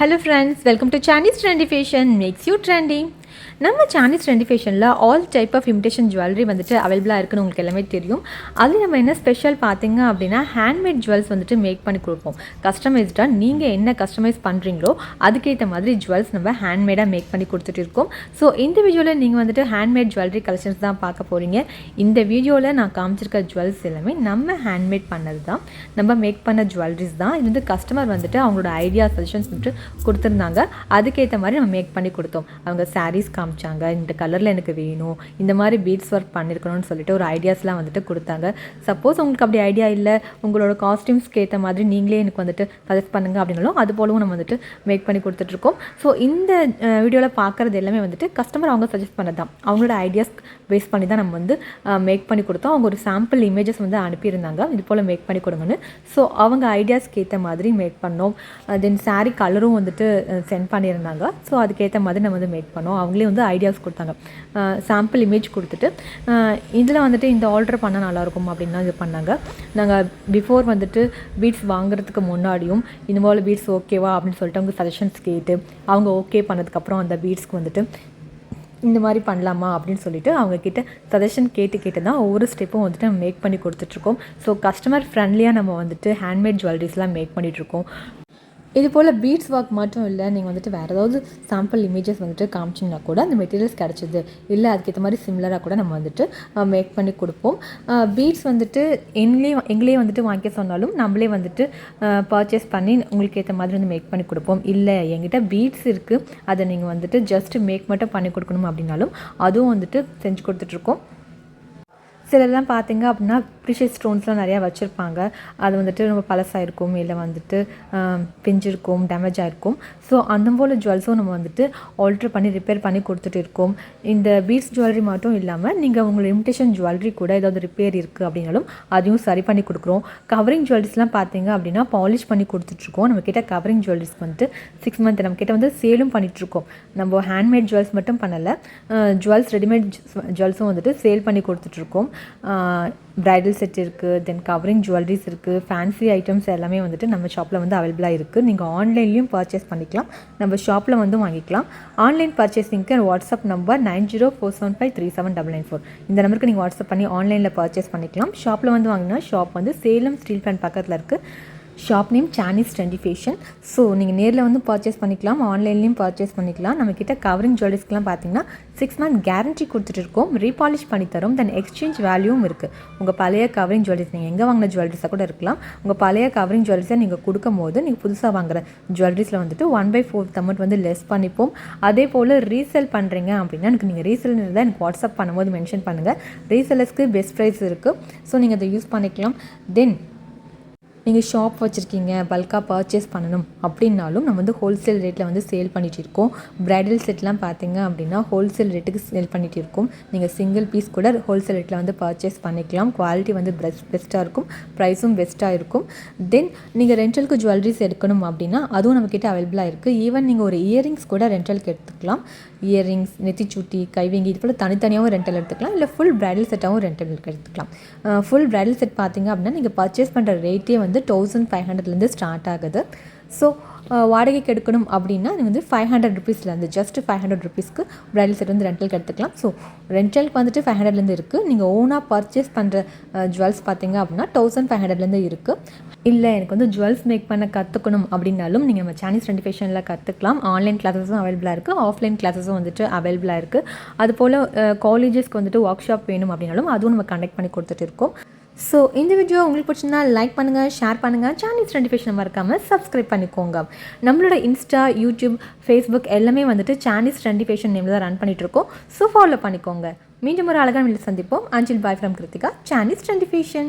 Hello friends, welcome to Chinese Trendy Fashion makes you trendy. நம்ம Chinese Trendy Fashionல all type of imitation jewellery வந்துட்டு அவைலபிளாக இருக்குன்னு உங்களுக்கு எல்லாமே தெரியும். அதில் நம்ம என்ன ஸ்பெஷல் பார்த்தீங்க அப்படின்னா ஹேண்ட்மேட் ஜுவல்ஸ் வந்துட்டு மேக் பண்ணி கொடுப்போம். கஸ்டமைஸ்டாக நீங்கள் என்ன கஸ்டமைஸ் பண்ணுறீங்களோ அதுக்கேற்ற மாதிரி ஜுவல்ஸ் நம்ம ஹேண்ட்மேடாக மேக் பண்ணி கொடுத்துட்டு இருக்கோம். ஸோ இந்த வீடியோவில் நீங்கள் வந்துட்டு ஹேண்ட்மேட் ஜுவல்லரி கலெக்ஷன்ஸ் தான் பார்க்க போகிறீங்க. இந்த வீடியோவில் நான் காமிச்சிருக்க ஜுவல்ஸ் எல்லாமே நம்ம ஹேண்ட்மேட் பண்ணது தான், நம்ம மேக் பண்ண ஜுவல்லரிஸ் தான். இது வந்து கஸ்டமர் வந்துட்டு அவங்களோட ஐடியா சஜஷன்ஸ் வந்துட்டு கொடுத்துருந்தாங்க. அதுக்கேற்ற மாதிரி நம்ம மேக் பண்ணி கொடுத்தோம். அவங்க சாரீஸ் காமிச்சாங்க, இந்த கலரில் எனக்கு வேணும், இந்த மாதிரி பீட்ஸ் ஒர்க் பண்ணியிருக்கணும்னு சொல்லிட்டு ஒரு ஐடியாஸ்லாம் வந்துட்டு கொடுத்தாங்க. சப்போஸ் உங்களுக்கு அப்படி ஐடியா இல்லை, உங்களோட காஸ்டியூம்ஸ்க்கு ஏற்ற மாதிரி நீங்களே எனக்கு வந்துட்டு சஜஸ்ட் பண்ணுங்கள் அப்படின்னாலும் அது போலவும் நம்ம வந்துட்டு மேக் பண்ணி கொடுத்துட்ருக்கோம். ஸோ இந்த வீடியோவில் பார்க்குறது எல்லாமே வந்துட்டு கஸ்டமர் அவங்க சஜஸ்ட் பண்ணது தான், அவங்களோட ஐடியாஸ் பேஸ் பண்ணி தான் நம்ம வந்து மேக் பண்ணி கொடுத்தோம். அவங்க ஒரு சாம்பிள் இமேஜஸ் வந்து அனுப்பியிருந்தாங்க, இது போல் மேக் பண்ணி கொடுங்கன்னு. ஸோ அவங்க ஐடியாஸ்க்கு ஏற்ற மாதிரி மேக் பண்ணோம். தென் சாரீ கலரும் வந்துட்டு சென்ட் பண்ணியிருந்தாங்க. ஸோ அதுக்கேற்ற மாதிரி நம்ம வந்து மேக் பண்ணோம். அவங்களே வந்து ஐடியாஸ் கொடுத்தாங்க, சாம்பிள் இமேஜ் கொடுத்துட்டு இதில் வந்துட்டு இந்த ஆர்டர் பண்ணால் நல்லாயிருக்கும் அப்படின்லாம் இது பண்ணாங்க. நாங்கள் பிஃபோர் வந்துட்டு பீட்ஸ் வாங்குறதுக்கு முன்னாடியும் இந்த போல் பீட்ஸ் ஓகேவா அப்படின்னு சொல்லிட்டு அவங்க சஜஷன்ஸ் கேட்டு அவங்க ஓகே பண்ணதுக்கப்புறம் அந்த பீட்ஸ்க்கு வந்துட்டு இந்த மாதிரி பண்ணலாமா அப்படின்னு சொல்லிட்டு அவங்கக்கிட்ட சஜஷன் கேட்டு தான் ஒவ்வொரு ஸ்டெப்பும் வந்துட்டு நம்ம மேக் பண்ணி கொடுத்துட்ருக்கோம். ஸோ கஸ்டமர் ஃப்ரெண்ட்லியாக நம்ம வந்துட்டு ஹேண்ட்மேட் ஜுவல்லரிஸ்லாம் மேக் பண்ணிகிட்ருக்கோம். இது போல் பீட்ஸ் ஒர்க் மட்டும் இல்லை, நீங்கள் வந்துட்டு வேறு ஏதாவது சாம்பிள் இமேஜஸ் வந்துட்டு காமிச்சிங்கன்னா கூட அந்த மெட்டீரியல்ஸ் கிடச்சிது இல்லை அதுக்கேற்ற மாதிரி சிமிலராக கூட நம்ம வந்துட்டு மேக் பண்ணி கொடுப்போம். பீட்ஸ் வந்துட்டு எங்களே வந்துட்டு வாங்கிக்க சொன்னாலும் நம்மளே வந்துட்டு பர்ச்சேஸ் பண்ணி உங்களுக்கு ஏற்ற மாதிரி வந்து மேக் பண்ணி கொடுப்போம். இல்லை எங்கிட்ட பீட்ஸ் இருக்குது, அதை நீங்கள் வந்துட்டு ஜஸ்ட் மேக் மட்டும் பண்ணி கொடுக்கணும் அப்படின்னாலும் அதுவும் வந்துட்டு செஞ்சு கொடுத்துட்ருக்கோம். சிலர்லாம் பார்த்திங்க அப்படின்னா ப்ரீஷியஸ் ஸ்டோன்ஸ்லாம் நிறையா வச்சுருப்பாங்க. அது வந்துட்டு ரொம்ப பழசாயிருக்கும், இல்லை வந்துட்டு பிஞ்சிருக்கும், டேமேஜ் ஆகிருக்கும். ஸோ அந்த போல் ஜுவல்ஸும் நம்ம வந்துட்டு ஆல்ட்ரு பண்ணி ரிப்பேர் பண்ணி கொடுத்துட்டு இருக்கோம். இந்த பீட்ஸ் ஜுவல்லரி மட்டும் இல்லாமல் நீங்கள் உங்களோட இமிடேஷன் ஜுவல்லரி கூட ஏதாவது ரிப்பேர் இருக்குது அப்படின்னாலும் அதையும் சரி பண்ணி கொடுக்குறோம். கவரிங் ஜுவல்லரிஸ்லாம் பார்த்திங்க அப்படின்னா பாலிஷ் பண்ணி கொடுத்துட்ருக்கோம். நம்மக்கிட்ட கவரிங் ஜுவல்லரிஸ்க்கு வந்துட்டு 6 மந்த் நம்மக்கிட்ட வந்து சேலும் பண்ணிகிட்ருக்கோம். நம்ம ஹேண்ட்மேட் ஜுவல்ஸ் மட்டும் பண்ணலை, ஜுவல்ஸ் ரெடிமேட் ஜுவல்ஸும் வந்துட்டு சேல் பண்ணி கொடுத்துட்ருக்கோம். பிரைடல் செட் இருக்குது, தென் கவரிங் ஜுவல்லரிஸ் இருக்குது, ஃபேன்சி ஐட்டம்ஸ் எல்லாமே வந்துட்டு நம்ம ஷாப்பில் வந்து அவைலபிளாக இருக்குது. நீங்கள் ஆன்லைன்லேயும் பர்ச்சேஸ் பண்ணிக்கலாம், நம்ம ஷாப்பில் வந்து வாங்கிக்கலாம். ஆன்லைன் பர்ச்சேசிங்க்கு வாட்ஸ்அப் நம்பர் 9047537994. இந்த நம்பருக்கு நீங்கள் வாட்ஸ்அப் பண்ணி ஆன்லைனில் பர்ச்சேஸ் பண்ணிக்கலாம். ஷாப்பில் வந்து வாங்கினா ஷாப் வந்து சேலம் ஸ்டீல் பிளான்ட் பக்கத்தில் இருக்குது. Shop name Chinese Trendy Fashion. So நீங்கள் நேரில் வந்து பர்ச்சேஸ் பண்ணிக்கலாம், ஆன்லைன்லேயும் பர்ச்சேஸ் பண்ணிக்கலாம். நம்மக்கிட்ட கவரிங் ஜுவல்லரிஸ்க்கெலாம் பார்த்தீங்கன்னா 6 மந்த் கேரண்டி கொடுத்துட்டு இருக்கோம், ரீபாலிஷ் பண்ணித்தரோம், தென் எக்ஸ்சேஞ்ச் வேல்யூவும் இருக்குது. உங்கள் பழைய கவரிங் ஜுவல்லரிஸ் நீங்கள் எங்கே வாங்கின ஜுவல்லரிஸாக கூட இருக்கலாம், உங்கள் பழைய கவரிங் ஜுவல்லரிஸை நீங்கள் கொடுக்கும் போது நீங்கள் புதுசாக வாங்குற ஜுவல்லரிஸில் வந்துட்டு 1/4 அமௌண்ட் வந்து லெஸ் பண்ணிப்போம். அதே போல் ரீசேல் பண்ணுறீங்க அப்படின்னா நீங்கள் ரீசேல் தான் எனக்கு வாட்ஸ்அப் பண்ணும்போது மென்ஷன் பண்ணுங்கள். ரீசேலர்ஸ்க்கு பெஸ்ட் ப்ரைஸ் இருக்குது, ஸோ நீங்கள் அதை யூஸ் பண்ணிக்கலாம். தென் நீங்கள் ஷாப் வச்சுருக்கீங்க, பல்காக பர்ச்சேஸ் பண்ணணும் அப்படின்னாலும் நம்ம வந்து ஹோல்சேல் ரேட்டில் வந்து சேல் பண்ணிகிட்டு இருக்கோம். பிரைடல் செட்லாம் பார்த்தீங்க அப்படின்னா ஹோல்சேல் ரேட்டுக்கு சேல் பண்ணிகிட்டு இருக்கோம். நீங்கள் சிங்கிள் பீஸ் கூட ஹோல்சேல் ரேட்டில் வந்து பர்ச்சேஸ் பண்ணிக்கலாம். குவாலிட்டி வந்து பெஸ்ட்டாக இருக்கும், ப்ரைஸும் பெஸ்ட்டாக இருக்கும். தென் நீங்கள் ரெண்டலுக்கு ஜுவல்லரிஸ் எடுக்கணும் அப்படின்னா அதுவும் நம்மக்கிட்ட அவைலபிளாக இருக்குது. ஈவன் நீங்கள் ஒரு இயரிங்ஸ் கூட ரெண்டலுக்கு எடுத்துக்கலாம். இயரிங்ஸ், நெத்திச்சூட்டி, கைவிங்கி இது போல் தனித்தனியாகவும் ரெண்டல் எடுத்துக்கலாம், இல்லை ஃபுல் பிரைடல் செட்டாகவும் ரெண்டல் எடுத்துக்கலாம். ஃபுல் பிரைடல் செட் பார்த்தீங்க அப்படின்னா நீங்கள் பர்ச்சேஸ் பண்ணுற ரேட்டே வந்து 1500 ஸ்டார்ட் ஆகுது. ஸோ வாடகைக்கு எடுக்கணும் அப்படின்னா நீங்கள் வந்து 500 ருபீஸ்லேருந்து ஜஸ்ட் 500 ருபீஸ்க்கு பிரைடல் செட் வந்து ரெண்டலுக்கு எடுத்துக்கலாம். ஸோ ரெண்டலுக்கு வந்துட்டு 500லேருந்து இருக்குது. நீங்கள் ஓனாக பர்ச்சேஸ் பண்ணுற ஜுவல்ஸ் பார்த்தீங்க அப்படின்னா 1500லேருந்து இருக்குது. இல்லை எனக்கு வந்து ஜுவல்ஸ் மேக் பண்ண கற்றுக்கணும் அப்படின்னாலும் நீங்கள் நம்ம Chinese Trendy Fashionல கற்றுக்கலாம். ஆன்லைன் கிளாஸஸும் அவைலபிளாக இருக்குது, ஆஃப்லைன் கிளாஸஸும் வந்துட்டு அவைலபிளாக இருக்குது. அதுபோல் காலேஜஸ்க்கு வந்துட்டு ஒர்க் ஷாப் வேணும் அப்படின்னாலும் அதுவும் நம்ம கண்டக்ட் பண்ணி கொடுத்துட்டு இருக்கோம். ஸோ இந்த வீடியோ உங்களுக்கு பிடிச்சிருந்தா லைக் பண்ணுங்கள், ஷேர் பண்ணுங்கள், Chinese Trendy Fashion மறக்காமல் சப்ஸ்கிரைப் பண்ணிக்கோங்க. நம்மளோட இன்ஸ்டா, யூடியூப், ஃபேஸ்புக் எல்லாமே வந்துட்டு Chinese Trendy Fashion நேமில் தான் ரன் பண்ணிகிட்ருக்கோம். ஸோ ஃபாலோ பண்ணிக்கோங்க. மீண்டும் ஒரு அழகான வீடியோவில் சந்திப்போம். அஞ்சில் bye from Krithika, Chinese Trendy Fashion.